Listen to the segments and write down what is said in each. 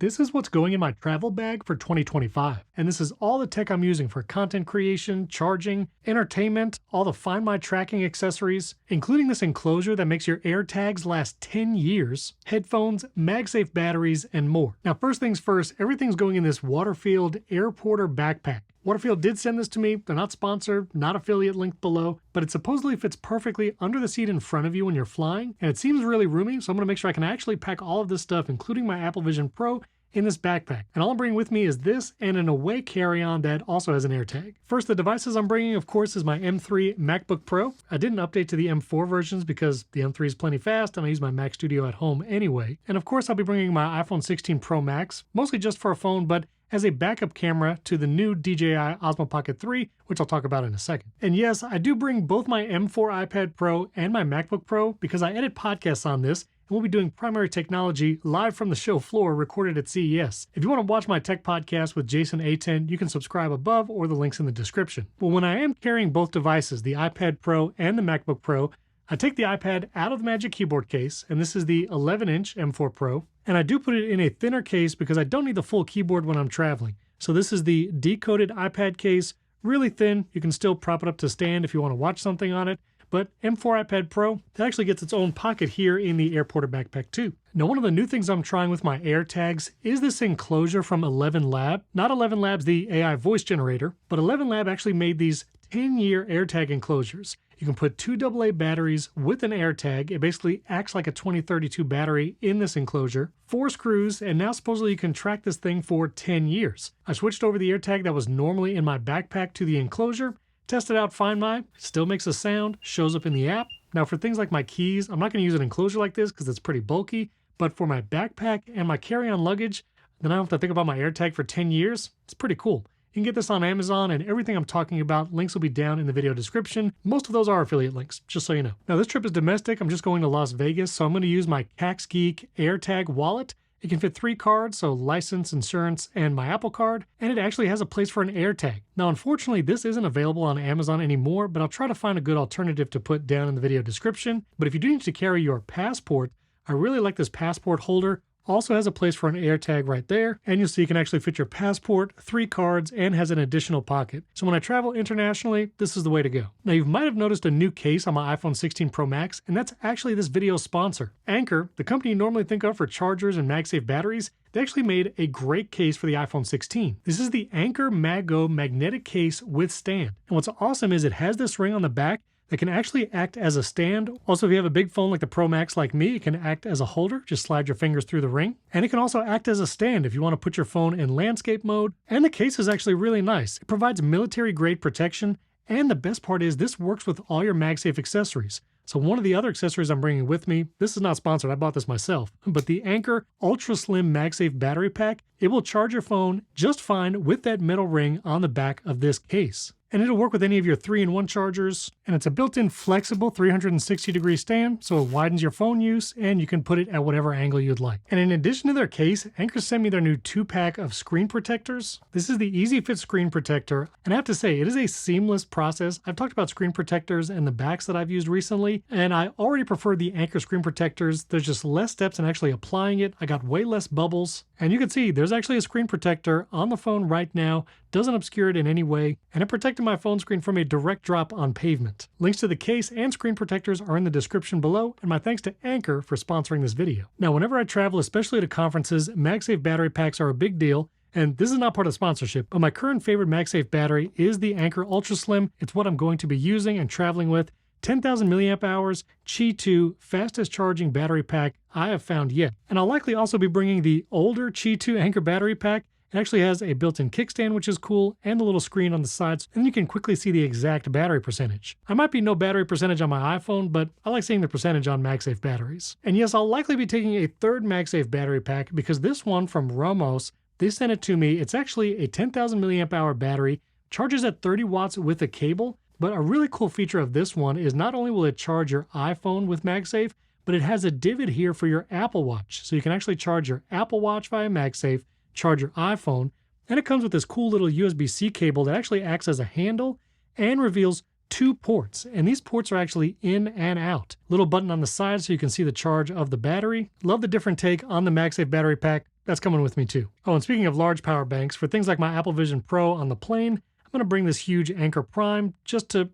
This is what's going in my travel bag for 2025. And this is all the tech I'm using for content creation, charging, entertainment, all the Find My tracking accessories, including this enclosure that makes your AirTags last 10 years, headphones, MagSafe batteries, and more. Now, first things first, everything's going in this WaterField Airporter backpack. WaterField did send this to me. They're not sponsored, not affiliate linked below, but it supposedly fits perfectly under the seat in front of you when you're flying, and it seems really roomy, so I'm gonna make sure I can actually pack all of this stuff, including my Apple Vision Pro, in this backpack. And all I'm bringing with me is this and an away carry-on that also has an AirTag. First, the devices I'm bringing, of course, is my M3 MacBook Pro. I didn't update to the M4 versions because the M3 is plenty fast and I use my Mac Studio at home anyway. And of course, I'll be bringing my iPhone 16 Pro Max, mostly just for a phone, but as a backup camera to the new DJI Osmo Pocket 3, which I'll talk about in a second. And yes, I do bring both my M4 iPad Pro and my MacBook Pro because I edit podcasts on this, and we'll be doing primary technology live from the show floor recorded at CES. If you want to watch my tech podcast with Jason A10, you can subscribe above or the links in the description. Well, when I am carrying both devices, the iPad Pro and the MacBook Pro, I take the iPad out of the Magic Keyboard case, and this is the 11-inch M4 Pro, and I do put it in a thinner case because I don't need the full keyboard when I'm traveling. So this is the decoded iPad case, really thin. You can still prop it up to stand if you want to watch something on it. But M4 iPad Pro, that actually gets its own pocket here in the Airporter backpack too. Now, one of the new things I'm trying with my AirTags is this enclosure from 11 Lab. Not 11 Labs, the AI voice generator, but 11 Lab actually made these 10-year AirTag enclosures. You can put two AA batteries with an AirTag. It basically acts like a 2032 battery in this enclosure. 4 screws, and now supposedly you can track this thing for 10 years. I switched over the AirTag that was normally in my backpack to the enclosure, tested out Find My, still makes a sound, shows up in the app. Now for things like my keys, I'm not going to use an enclosure like this because it's pretty bulky, but for my backpack and my carry-on luggage, then I don't have to think about my AirTag for 10 years. It's pretty cool. You can get this on Amazon, and everything I'm talking about, links will be down in the video description. Most of those are affiliate links, just so you know. Now, this trip is domestic. I'm just going to Las Vegas, so I'm going to use my Cax Geek AirTag Wallet. It can fit 3 cards, so license, insurance, and my Apple Card, and it actually has a place for an AirTag. Now, unfortunately, this isn't available on Amazon anymore, but I'll try to find a good alternative to put down in the video description. But if you do need to carry your passport, I really like this passport holder. Also has a place for an AirTag right there, and you'll see you can actually fit your passport, 3 cards, and has an additional pocket. So when I travel internationally, this is the way to go. Now, you might have noticed a new case on my iPhone 16 Pro Max, and that's actually this video's sponsor. Anker, the company you normally think of for chargers and MagSafe batteries, they actually made a great case for the iPhone 16. This is the Anker MagGo magnetic case with stand. And what's awesome is it has this ring on the back that can actually act as a stand. Also, if you have a big phone like the Pro Max like me, it can act as a holder. Just slide your fingers through the ring. And it can also act as a stand if you want to put your phone in landscape mode. And the case is actually really nice. It provides military-grade protection. And the best part is this works with all your MagSafe accessories. So one of the other accessories I'm bringing with me, this is not sponsored, I bought this myself, but the Anker Ultra Slim MagSafe Battery Pack, it will charge your phone just fine with that metal ring on the back of this case. And it'll work with any of your 3-in-1 chargers, and it's a built-in flexible 360-degree stand, so it widens your phone use, and you can put it at whatever angle you'd like. And in addition to their case, Anker sent me their new 2-pack of screen protectors. This is the Easy Fit screen protector, and I have to say, it is a seamless process. I've talked about screen protectors and the backs that I've used recently, and I already prefer the Anker screen protectors. There's just less steps in actually applying it. I got way less bubbles, and you can see there's actually a screen protector on the phone right now. Doesn't obscure it in any way, and it protected my phone screen from a direct drop on pavement. Links to the case and screen protectors are in the description below, and my thanks to Anker for sponsoring this video. Now, whenever I travel, especially to conferences, MagSafe battery packs are a big deal, and this is not part of sponsorship, but my current favorite MagSafe battery is the Anker Ultra Slim. It's what I'm going to be using and traveling with. 10,000 milliamp hours, Qi 2, fastest charging battery pack I have found yet. And I'll likely also be bringing the older Qi 2 Anker battery pack. It actually has a built-in kickstand, which is cool, and a little screen on the sides, and you can quickly see the exact battery percentage. I might be no battery percentage on my iPhone, but I like seeing the percentage on MagSafe batteries. And yes, I'll likely be taking a 3rd MagSafe battery pack because this one from Romoss, they sent it to me. It's actually a 10,000 milliamp hour battery, charges at 30 watts with a cable, but a really cool feature of this one is not only will it charge your iPhone with MagSafe, but it has a divot here for your Apple Watch. So you can actually charge your Apple Watch via MagSafe, charge your iPhone, and it comes with this cool little USB-C cable that actually acts as a handle and reveals 2 ports, and these ports are actually in and out. Little button on the side so you can see the charge of the battery. Love the different take on the MagSafe battery pack. that's coming with me too. Oh, and speaking of large power banks, for things like my Apple Vision Pro on the plane, I'm going to bring this huge Anker Prime just to,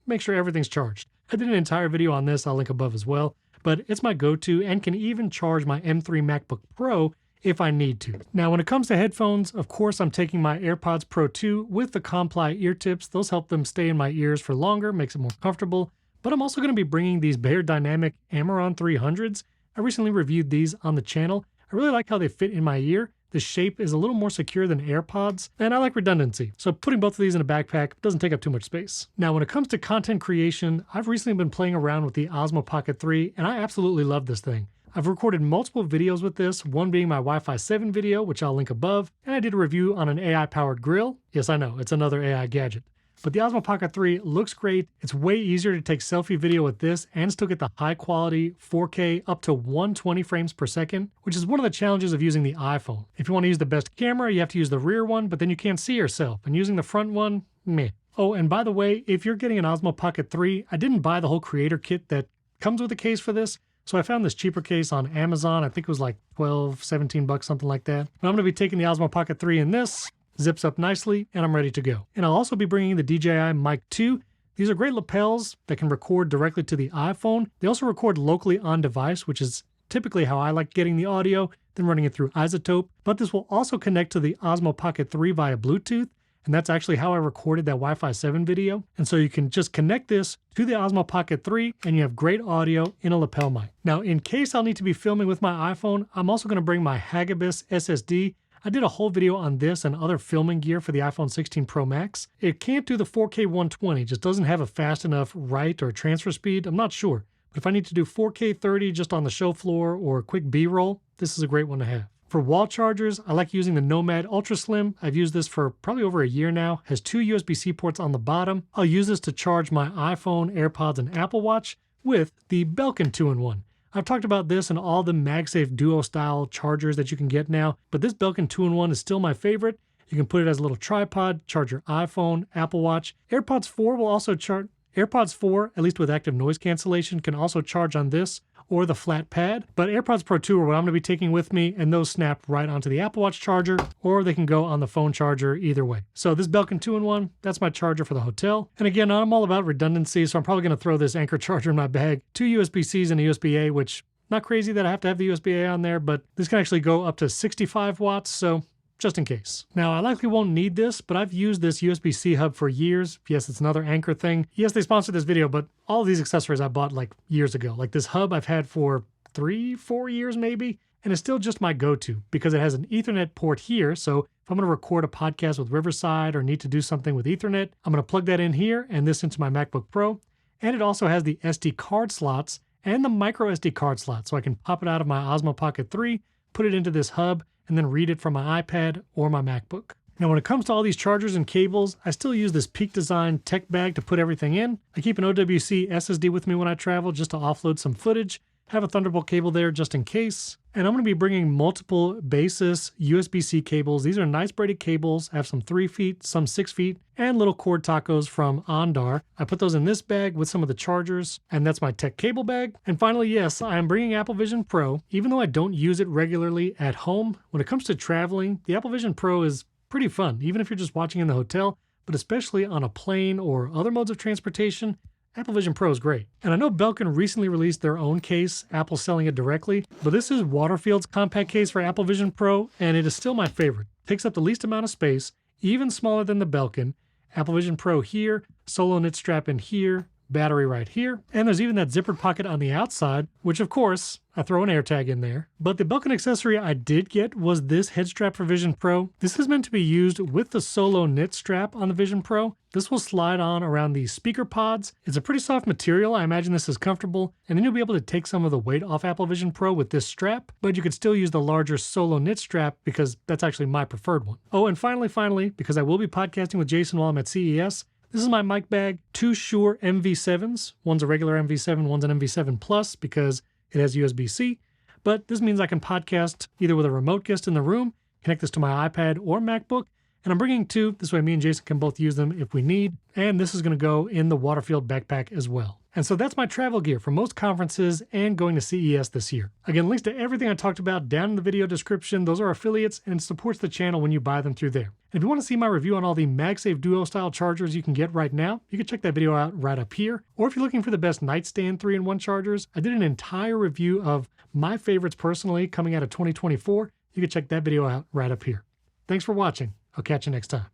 make sure everything's charged. I did an entire video on this, I'll link above as well, but it's my go-to and can even charge my M3 MacBook Pro if I need to. Now, when it comes to headphones, of course, I'm taking my AirPods Pro 2 with the Comply ear tips. Those help them stay in my ears for longer, makes it more comfortable. But I'm also going to be bringing these beyerdynamic Amiron 300s. I recently reviewed these on the channel. I really like how they fit in my ear. The shape is a little more secure than AirPods, and I like redundancy. So putting both of these in a backpack doesn't take up too much space. Now, when it comes to content creation, I've recently been playing around with the Osmo Pocket 3, and I absolutely love this thing. I've recorded multiple videos with this, one being my Wi-Fi 7 video, which I'll link above, and I did a review on an AI-powered grill. Yes, I know, it's another AI gadget. But the Osmo Pocket 3 looks great. It's way easier to take selfie video with this and still get the high-quality 4K up to 120 frames per second, which is one of the challenges of using the iPhone. If you want to use the best camera, you have to use the rear one, but then you can't see yourself, and using the front one, meh. Oh, and by the way, if you're getting an Osmo Pocket 3, I didn't buy the whole creator kit that comes with a case for this. So I found this cheaper case on Amazon. I think it was like 12, 17 bucks, something like that. But I'm going to be taking the Osmo Pocket 3 in this, zips up nicely, and I'm ready to go. And I'll also be bringing the DJI Mic 2. These are great lapels that can record directly to the iPhone. They also record locally on device, which is typically how I like getting the audio, then running it through Isotope. But this will also connect to the Osmo Pocket 3 via Bluetooth. And that's actually how I recorded that Wi-Fi 7 video. And so you can just connect this to the Osmo Pocket 3 and you have great audio in a lapel mic. Now, in case I'll need to be filming with my iPhone, I'm also going to bring my Hagibis SSD. I did a whole video on this and other filming gear for the iPhone 16 Pro Max. It can't do the 4K 120, just doesn't have a fast enough write or transfer speed. I'm not sure. But if I need to do 4K 30 just on the show floor or a quick B-roll, this is a great one to have. For wall chargers, I like using the Nomad Ultra Slim. I've used this for probably over a year now. Has 2 USB-C ports on the bottom. I'll use this to charge my iPhone, AirPods, and Apple Watch with the Belkin 2-in-1. I've talked about this and all the MagSafe Duo style chargers that you can get now, but this Belkin 2-in-1 is still my favorite. You can put it as a little tripod, charge your iPhone, Apple Watch. AirPods 4 will also charge. AirPods 4, at least with active noise cancellation, can also charge on this or the flat pad. But AirPods Pro 2 are what I'm going to be taking with me, and those snap right onto the Apple Watch charger, or they can go on the phone charger either way. So this Belkin 2-in-1, that's my charger for the hotel. And again, I'm all about redundancy, so I'm probably going to throw this Anker charger in my bag. 2 USB-Cs and a USB-A, which not crazy that I have to have the USB-A on there, but this can actually go up to 65 watts, so just in case. Now, I likely won't need this, but I've used this USB-C hub for years. Yes, it's another Anker thing. Yes, they sponsored this video, but all of these accessories I bought like years ago. Like this hub I've had for 3-4 years maybe, and it's still just my go-to because it has an Ethernet port here. So if I'm going to record a podcast with Riverside or need to do something with Ethernet, I'm going to plug that in here and this into my MacBook Pro. And it also has the SD card slots and the micro SD card slot, so I can pop it out of my Osmo Pocket 3, put it into this hub, and then read it from my iPad or my MacBook. Now, when it comes to all these chargers and cables, I still use this Peak Design tech bag to put everything in. I keep an OWC SSD with me when I travel just to offload some footage. Have a Thunderbolt cable there just in case. And I'm going to be bringing multiple Basis USB-C cables. These are nice braided cables. I have some 3 feet, some 6 feet, and little cord tacos from Ondar. I put those in this bag with some of the chargers, and that's my tech cable bag. And finally, yes, I am bringing Apple Vision Pro. Even though I don't use it regularly at home, when it comes to traveling, the Apple Vision Pro is pretty fun, even if you're just watching in the hotel, but especially on a plane or other modes of transportation. Apple Vision Pro is great. And I know Belkin recently released their own case, Apple selling it directly, but this is WaterField's compact case for Apple Vision Pro, and it is still my favorite. Takes up the least amount of space, even smaller than the Belkin. Apple Vision Pro here, solo knit strap in here, battery right here, and there's even that zippered pocket on the outside, which of course, I throw an AirTag in there. But the Belkin accessory I did get was this head strap for Vision Pro. This is meant to be used with the solo knit strap on the Vision Pro. This will slide on around the speaker pods. It's a pretty soft material. I imagine this is comfortable, and then you'll be able to take some of the weight off Apple Vision Pro with this strap, but you could still use the larger solo knit strap because that's actually my preferred one. Oh, and finally, because I will be podcasting with Jason while I'm at CES, this is my mic bag, 2 Shure MV7s. One's a regular MV7, one's an MV7 Plus because it has USB-C. But this means I can podcast either with a remote guest in the room, connect this to my iPad or MacBook, and I'm bringing 2. This way me and Jason can both use them if we need. And this is going to go in the WaterField backpack as well. And so that's my travel gear for most conferences and going to CES this year. Again, links to everything I talked about down in the video description. Those are affiliates and supports the channel when you buy them through there. And if you want to see my review on all the MagSafe Duo style chargers you can get right now, you can check that video out right up here. Or if you're looking for the best nightstand 3-in-1 chargers, I did an entire review of my favorites personally coming out of 2024. You can check that video out right up here. Thanks for watching. I'll catch you next time.